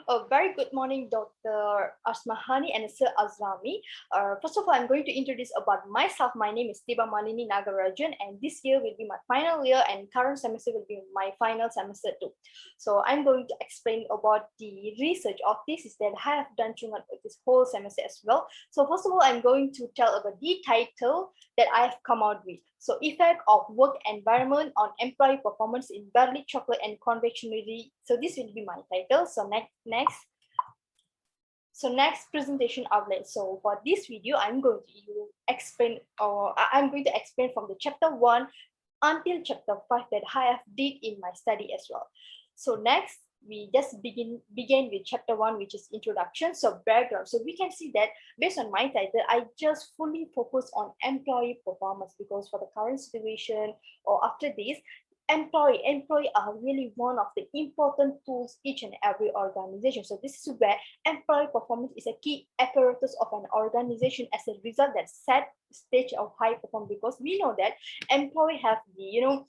A very good morning, Dr. Asmahani and Sir Azrami. First of all, I'm going to introduce about myself. My name is ThebaMalini Nagarajan, and this year will be my final year, and current semester will be my final semester too. So I'm going to explain about the research of thesis that I have done throughout this whole semester as well. So first of all, I'm going to tell about the title that I have come out with. So effect of work environment on employee performance in Berly chocolate and confectionery. So this will be my title. So next presentation outline. So for this video, I'm going to explain, or I'm going to explain from the chapter 1 until chapter 5 that I have did in my study as well. So next, we just begin with chapter 1, which is introduction. So background. So we can see that based on my title, I just fully focus on employee performance, because for the current situation or after this, employee are really one of the important tools each and every organization. So this is where employee performance is a key apparatus of an organization. As a result, that set stage of high performance, because we know that employee have the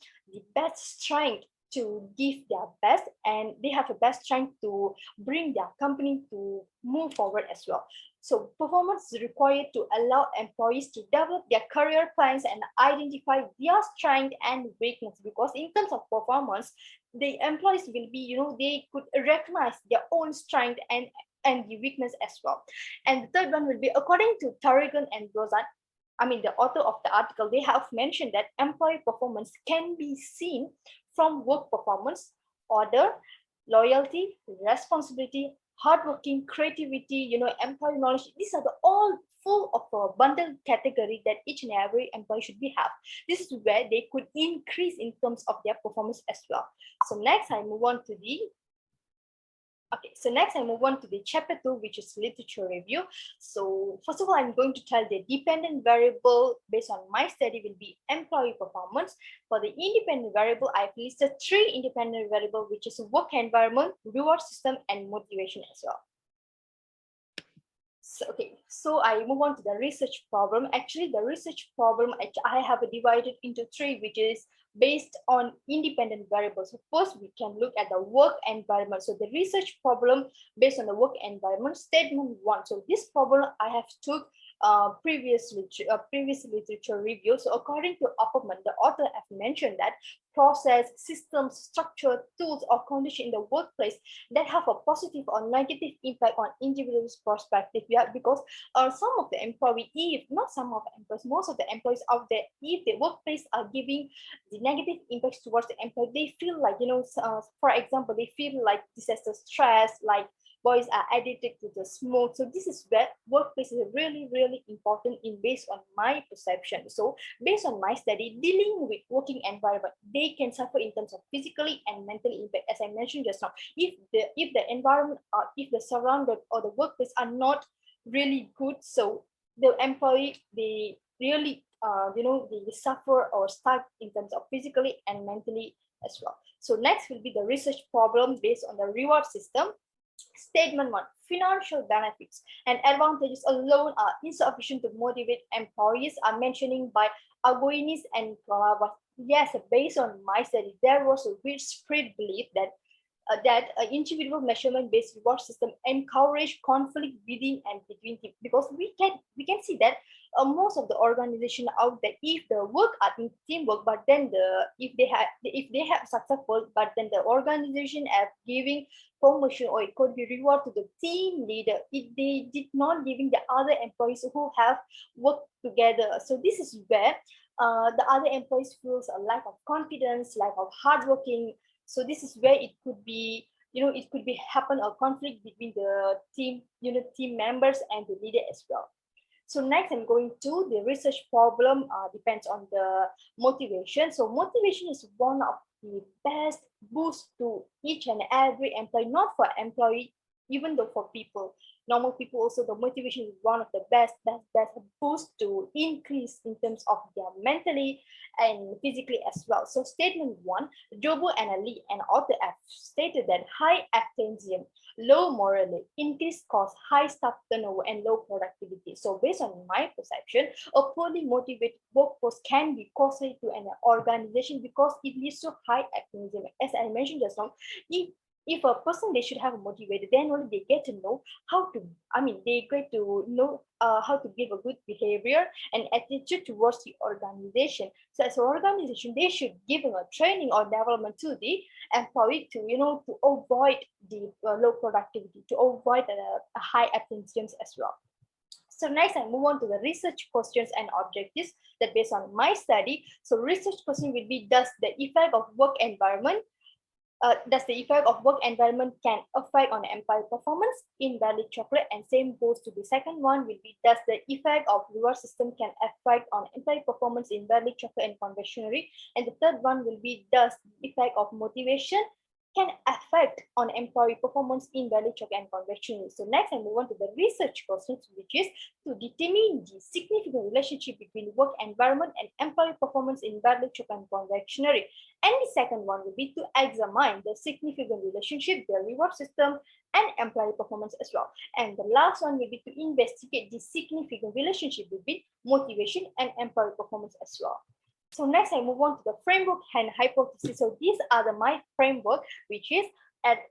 best strength to give their best, and they have the best strength to bring their company to move forward as well. So performance is required to allow employees to develop their career plans and identify their strength and weakness, because in terms of performance, the employees will be, they could recognize their own strength and the weakness as well. And the third one will be, according to Tarigan and Brozan, the author of the article, they have mentioned that employee performance can be seen from work performance, order, loyalty, responsibility, hardworking, creativity, employee knowledge. These are the all full of a bundle category that each and every employee should be have. This is where they could increase in terms of their performance as well. So next, I move on to the Okay, so next I move on to the chapter 2, which is literature review. So first of all, I'm going to tell the dependent variable based on my study will be employee performance. For the independent variable, I've listed 3 independent variables, which is work environment, reward system, and motivation as well. So I move on to the research problem. Actually, the research problem I have divided into 3, which is based on independent variables. So first, we can look at the work environment. So the research problem based on the work environment, statement 1. So this problem I have took previous literature review. So according to Opperman, the author have mentioned that process, systems, structure, tools, or condition in the workplace that have a positive or negative impact on individuals' perspective. Yeah, because some of the employees, if not some of the employees, most of the employees out there, if the workplace are giving the negative impacts towards the employee, they feel like, for example, they feel like disaster stress, like boys are addicted to the smoke. So this is where workplace is really, really important in based on my perception. So based on my study, dealing with working environment, they can suffer in terms of physically and mentally impact. As I mentioned just now, if the environment or if the surrounded or the workplace are not really good, so the employee, they really they suffer or stuck in terms of physically and mentally as well. So next will be the research problem based on the reward system. Statement 1, financial benefits and advantages alone are insufficient to motivate employees, are mentioning by Agoinis and Kalava. Yes, based on my study, there was a widespread belief that individual measurement-based reward system encourage conflict within and between teams, because we can see that most of the organization out there, if the work are in teamwork, but then if they have successful, but then the organization are giving promotion or it could be reward to the team leader, if they did not giving the other employees who have worked together. So this is where the other employees feels a lack of confidence, lack of hardworking. So this is where it could be, it could be happen a conflict between the team, team members and the leader as well. So next, I'm going to the research problem. Depends on the motivation. So motivation is one of the best boost to each and every employee, not for employee, even though for people, normal people also, the motivation is one of the best boost to increase in terms of their mentally and physically as well. So statement 1, Jobo and Ali, an author, have stated that high absenteeism, low morale, increased cost, high staff turnover, and low productivity. So based on my perception, a poorly motivated workforce can be costly to an organization because it leads to high absenteeism. As I mentioned just now, if if a person they should have a motivator, then only they get to know how to, they get to know how to give a good behavior and attitude towards the organization. So as an organization, they should give a training or development to the employee to, to avoid the low productivity, to avoid high absenteeism as well. So next, I move on to the research questions and objectives that based on my study. So research question will be, does the effect of work environment can affect on employee performance in Berly chocolate? And same goes to the second one will be, does the effect of reward system can affect on employee performance in Berly chocolate and confectionery? And the third one will be, does the effect of motivation can affect on employee performance in Berly chocolate and confectionery? So next, I move on to the research questions, which is to determine the significant relationship between work environment and employee performance in Berly chocolate and confectionery. And the second one will be to examine the significant relationship, the reward system, and employee performance as well. And the last one will be to investigate the significant relationship between motivation and employee performance as well. So next, I move on to the framework and hypothesis. So these are my framework, which is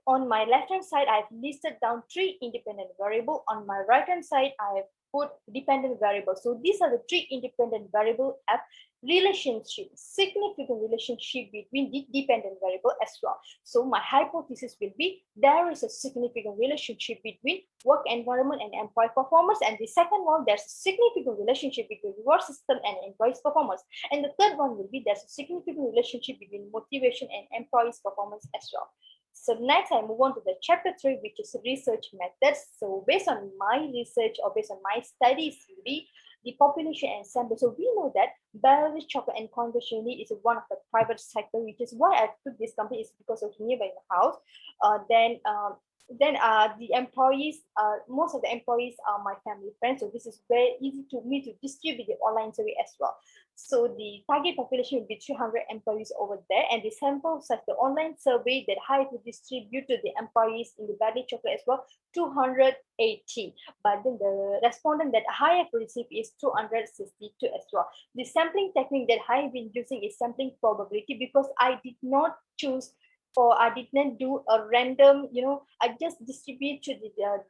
on my left-hand side, I've listed down 3 independent variables. On my right-hand side, I've put dependent variables. So these are the 3 independent variables at relationship, significant relationship between the dependent variable as well. So my hypothesis will be, there is a significant relationship between work environment and employee performance. And the second one, there's a significant relationship between reward system and employees performance. And the third one will be, there's a significant relationship between motivation and employees performance as well. So next, I move on to the chapter 3, which is research methods. So based on my research or based on my studies, really, the population and sample. So we know that Berly chocolate and confectionery is one of the private sector, which is why I took this company, is because of nearby my house. Then the employees, most of the employees are my family friends. So this is very easy to me to distribute the online survey as well. So the target population will be 300 employees over there, and the sample size, the online survey that I have to distribute to the employees in the Berly chocolate as well, 280. But then the respondent that I have received is 262 as well. The sampling technique that I have been using is sampling probability, because I did not choose, or I did not do a random, I just distribute to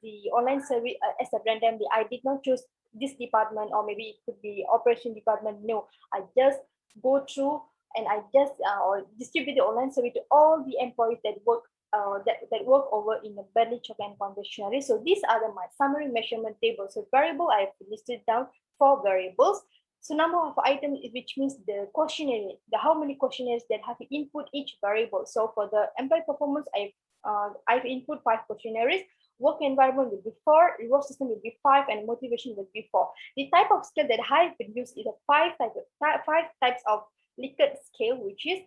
the online survey as a randomly. I did not choose this department, or maybe it could be operation department. No, I just go through and I just or distribute the online survey to all the employees that work that work over in the Berly chocolate and confectionery. So these are my summary measurement table. So variable, I have listed down 4 variables. So number of items, which means the questionnaire, how many questionnaires that have to input each variable. So for the employee performance, I've input 5 questionnaires. Work environment will be 4, reward system will be 5, and motivation will be 4. The type of scale that I've been used is a 5 types of Likert scale, which is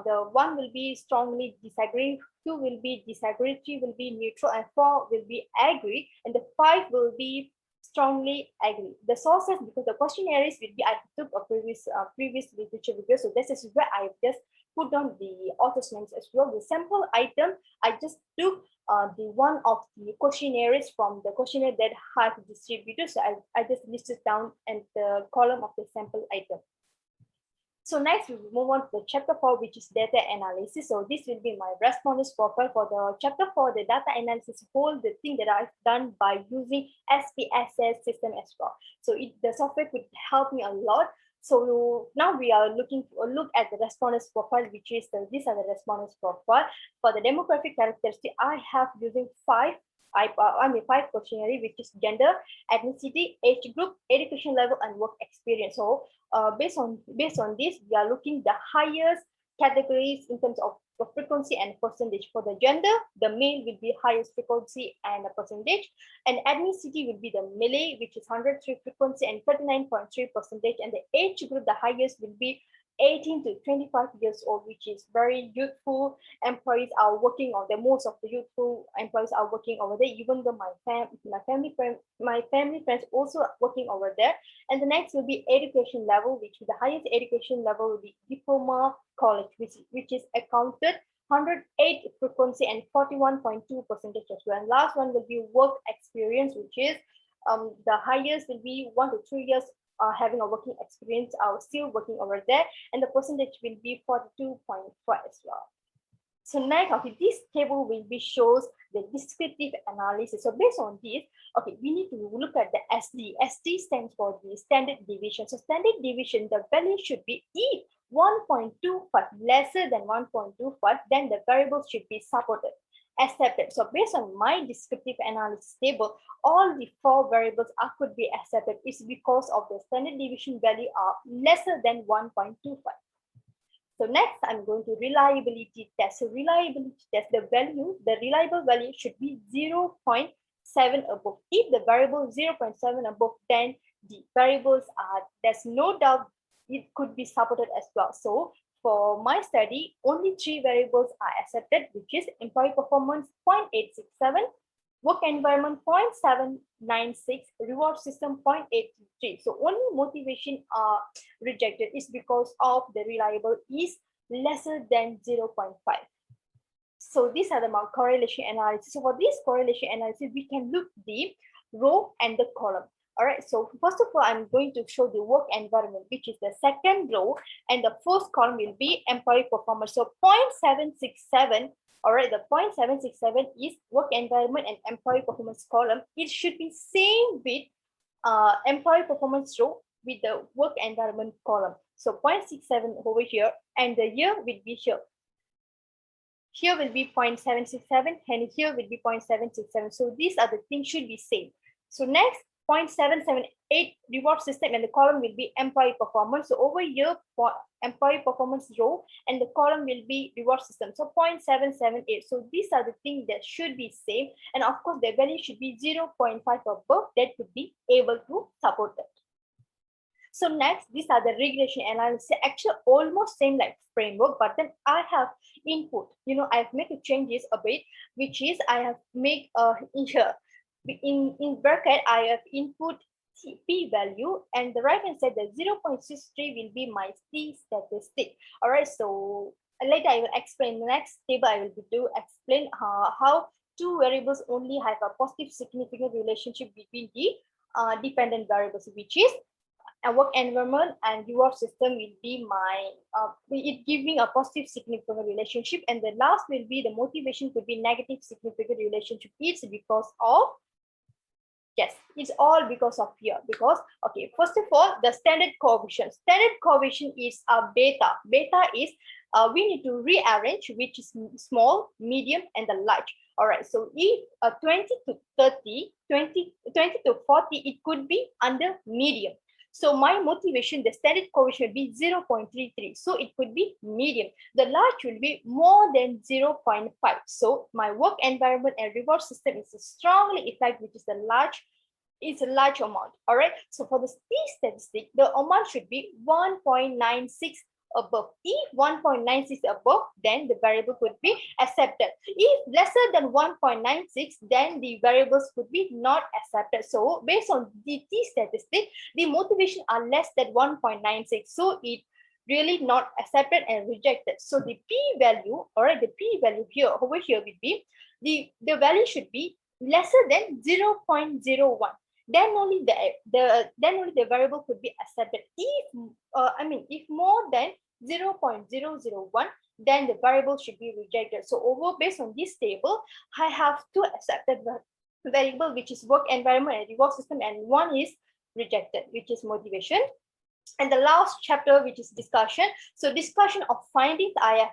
the 1 will be strongly disagree, 2 will be disagree, 3 will be neutral, and 4 will be agree, and the 5 will be strongly agree. The sources, because the questionnaires will be, I took a previous literature video, so this is where I just put down the author's names as well. The sample item, I just took the one of the questionnaires from the questionnaire that I have distributed. So I just listed down in the column of the sample item. So next, we will move on to the chapter 4, which is data analysis. So this will be my respondents profile for the chapter 4, the data analysis, whole the thing that I've done by using SPSS system as well. So the software could help me a lot. So now we are looking for a look at the respondents profile, which is these are the respondents profile. For the demographic characteristic, I have using 5 questionnaire, which is gender, ethnicity, age group, education level, and work experience. So based on this, we are looking the highest categories in terms of the frequency and percentage. For the gender, the male will be highest frequency and a percentage, and ethnicity will be the Malay, which is 103 frequency and 39.3 percentage, and the age group, the highest will be 18 to 25 years old, which is very youthful. Employees are working on there. Most of the youthful employees are working over there. Even though my family friends also working over there. And the next will be education level, which is the highest education level will be diploma college, which is accounted 108 frequency and 41.2 percentage as well. And last one will be work experience, which is the highest will be 1 to 3 years having a working experience, are still working over there, and the percentage will be 42.4 as well. So next, okay, this table will be shows the descriptive analysis. So based on this, okay, we need to look at the SD. SD stands for the standard deviation. So standard deviation, the value should be if 1.25 lesser than 1.25, then the variable should be supported, accepted. So based on my descriptive analysis table, all the 4 variables could be accepted is because of the standard deviation value are lesser than 1.25. So next, I'm going to reliability test. So reliability test, the reliable value should be 0.7 above. If the variable 0.7 above, then the variables are, there's no doubt it could be supported as well. So for my study, only 3 variables are accepted, which is employee performance 0.867, work environment 0.796, reward system 0.833. So only motivation are rejected is because of the reliable is lesser than 0.5. So these are the correlation analysis. So for this correlation analysis, we can look the row and the column. All right, so first of all, I'm going to show the work environment, which is the second row, and the first column will be employee performance. So 0.767, all right, the 0.767 is work environment and employee performance column. It should be same with employee performance row with the work environment column. So 0.67 over here, and the year will be here. Here will be 0.767, and here will be 0.767. So these are the things should be same. So next, 0.778 reward system, and the column will be employee performance. So over here, for employee performance row, and the column will be reward system. So 0.778. So these are the things that should be same. And of course, the value should be 0.5 above. That would be able to support that. So next, these are the regression analysis. Actually, almost same like framework, but then I have input. I've made changes a bit, which is I have made in here. In bracket, I have input p value, and the right hand side, the 0.63 will be my t statistic. All right, so later I will explain. The next table I will do explain how 2 variables only have a positive significant relationship between the dependent variables, which is a work environment and reward system will be my it giving a positive significant relationship, and the last will be the motivation could be negative significant relationship. It's because of, yes, it's all because of here. Because okay, first of all, the standard coefficient. Standard coefficient is a beta. Beta is we need to rearrange, which is small, medium, and the large. All right. So if 20 to 30, 20 to 40, it could be under medium. So my motivation, the standard coefficient will be 0.33. So it could be medium. The large will be more than 0.5. So my work environment and reward system is strongly affected, which is the large. It's a large amount. All right. So for the t statistic, the amount should be 1.96 above. If 1.96 above, then the variable could be accepted. If lesser than 1.96, then the variables could be not accepted. So based on the t statistic, the motivation are less than 1.96. So it really not accepted and rejected. So the p-value, all right, the p-value here over here will be the value should be lesser than 0.01. Then only the variable could be accepted. If if more than 0.001, then the variable should be rejected. So based on this table, I have 2 accepted variable, which is work environment and reward system, and 1 is rejected, which is motivation. And the last chapter, which is discussion. So discussion of findings, I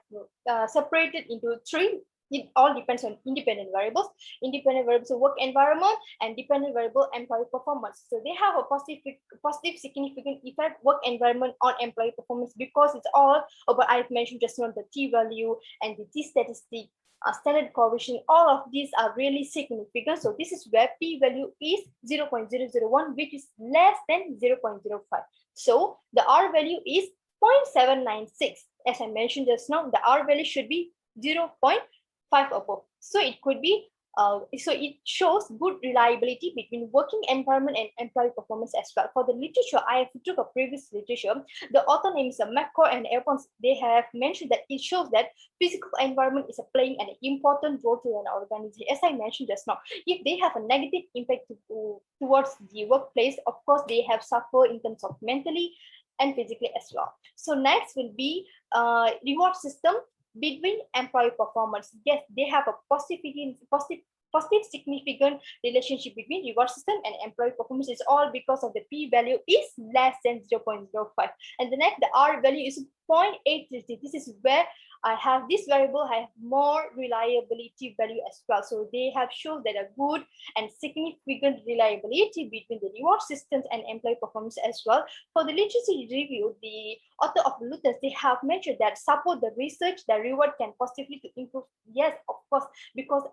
have separated into 3. It all depends on independent variables. Independent variables of work environment and dependent variable employee performance. So they have a positive significant effect work environment on employee performance, because it's all about, I've mentioned just now, the t value and the t statistic, standard coefficient. All of these are really significant. So this is where p value is 0.001, which is less than 0.05. So the r value is 0.796. As I mentioned just now, the r value should be 0.5 above. So it could be so it shows good reliability between working environment and employee performance as well. For the literature, I have took a previous literature. The author names are McCoy and Airpons. They have mentioned that it shows that physical environment is playing an important role to an organization. As I mentioned just now, if they have a negative impact towards the workplace, of course they have suffered in terms of mentally and physically as well. So next will be reward system. between employee performance. Yes, they have a positive significant relationship between reward system and employee performance. Is all because of the p value is less than 0.05. And the next, the r value is 0.833. This is where I have this variable, I have more reliability value as well. So they have shown that a good and significant reliability between the reward systems and employee performance as well. For the literature review, the author of the Luthers, they have mentioned that support the research, the reward can positively to improve. Yes, of course, because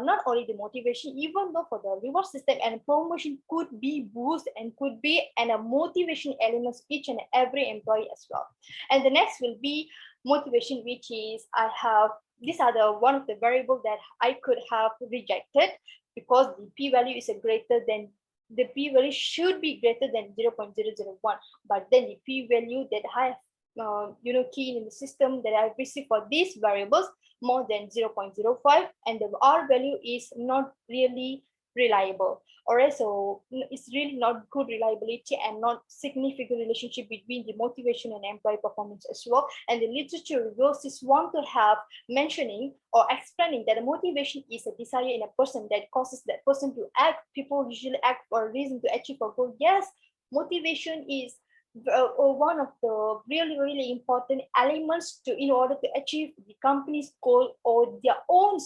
not only the motivation, even though for the reward system and promotion could be boost and could be a motivation elements each and every employee as well. And the next will be motivation, which is I have, these are the one of the variables that I could have rejected because the p-value is a greater than, the p-value should be greater than 0.001, but then the p-value that I have key in the system that I've received for these variables more than 0.05, and the r value is not really reliable. All right, so it's really not good reliability and not significant relationship between the motivation and employee performance as well. And the literature reviews is want to have mentioning or explaining that the motivation is a desire in a person that causes that person to act. People usually act for a reason to achieve a goal. Yes, motivation is one of the really important elements to in order to achieve the company's goal or their own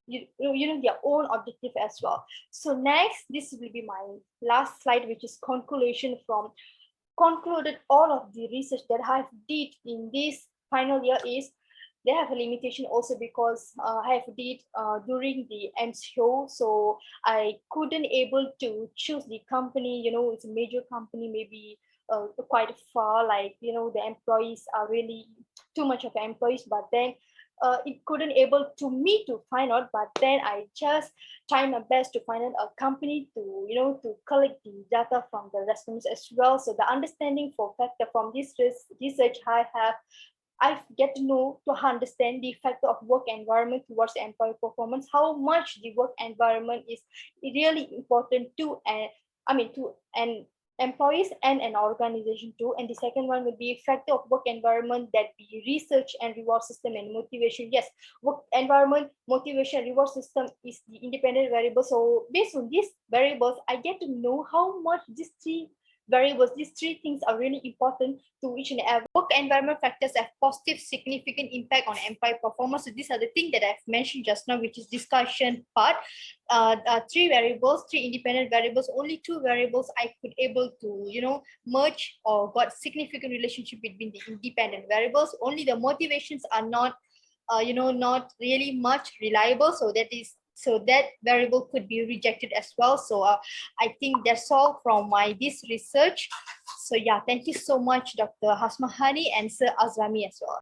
their own objective as well. So next, this will be my last slide, which is conclusion from concluded all of the research that I have did in this final year is they have a limitation also because I have did during the MCO, so I couldn't able to choose the company. It's a major company, maybe quite far. Like the employees are really too much of employees, but then it couldn't able to me to find out. But then I just try my best to find out a company to to collect the data from the respondents as well. So the understanding for factor from this research I get to know to understand the factor of work environment towards employee performance, how much the work environment is really important to to an employees and an organization too. And the second one would be factor of work environment that be research and reward system and motivation. Yes, work environment, motivation, reward system is the independent variable. So based on these variables, I get to know how much these three variables, these three things are really important to each and every. Work environment factors have positive significant impact on employee performance. So these are the things that I've mentioned just now, which is discussion part. Three variables, three independent variables, only two variables I could able to merge or got significant relationship between the independent variables. Only the motivations are not not really much reliable, so that variable could be rejected as well. So I think that's all from my this research. So yeah, thank you so much, Dr. Hasmahani and Sir Azrami as well.